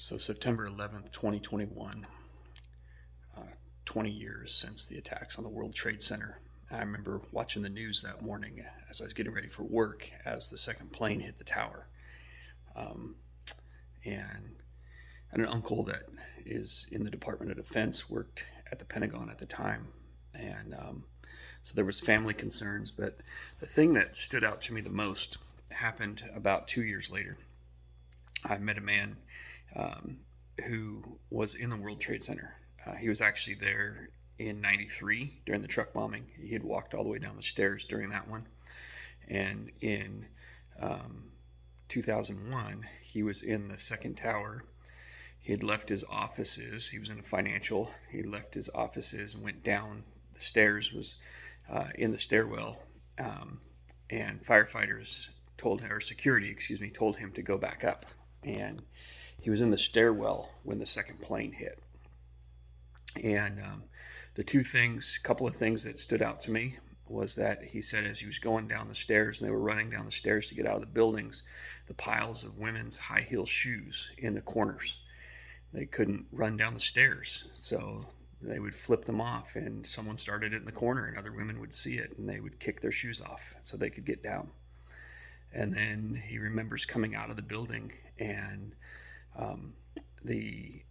So September 11th, 2021, 20 years since the attacks on the World Trade Center. I remember watching the news that morning as I was getting ready for work as the second plane hit the tower. Um, and I had an uncle that is in the Department of Defense, worked at the Pentagon at the time. And so there was family concerns. But the thing that stood out to me the most happened about 2 years later. I met a man um, who was in the World Trade Center. He was actually there in '93 during the truck bombing. He had walked all the way down the stairs during that one. And in um, 2001, he was in the second tower. He had left his offices. He was in a financial. He left his offices and went down the stairs, was in the stairwell. Um, and firefighters told him, or security, excuse me, told him to go back up. And he was in the stairwell when the second plane hit. And the couple of things that stood out to me was that he said as he was going down the stairs and they were running down the stairs to get out of the buildings, the piles of women's high heel shoes in the corners. They couldn't run down the stairs, so they would flip them off, and someone started it in the corner, and other women would see it, and they would kick their shoes off so they could get down. And then he remembers coming out of the building and the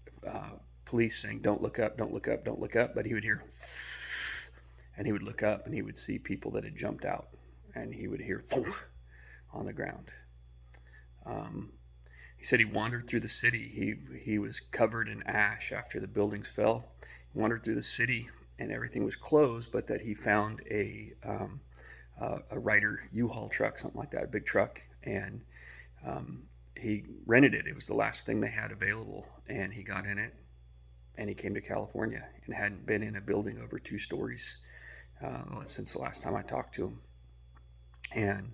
police saying, "Don't look up, don't look up, don't look up." But he would hear, and he would look up and he would see people that had jumped out, and he would hear on the ground. Um, he said he wandered through the city. He was covered in ash after the buildings fell. He wandered through the city and everything was closed, but that he found a Ryder U-Haul truck, something like that, a big truck, and he rented it. It was the last thing they had available, and he got in it, and he came to California and hadn't been in a building over 2 stories since the last time I talked to him. And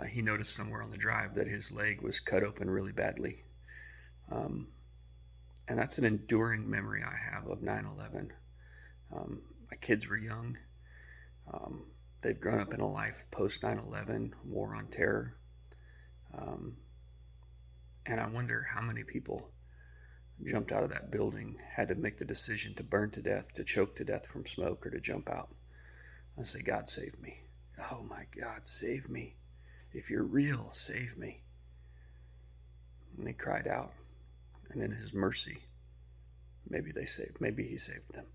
he noticed somewhere on the drive that his leg was cut open really badly. Um, and that's an enduring memory I have of 9/11. My kids were young. Um, they've grown up in a life post 9/11, war on terror. Um, and I wonder how many people jumped out of that building, had to make the decision to burn to death, to choke to death from smoke, or to jump out. I say, "God, save me. Oh my God, save me. If you're real, save me." And they cried out, and in his mercy, maybe he saved them.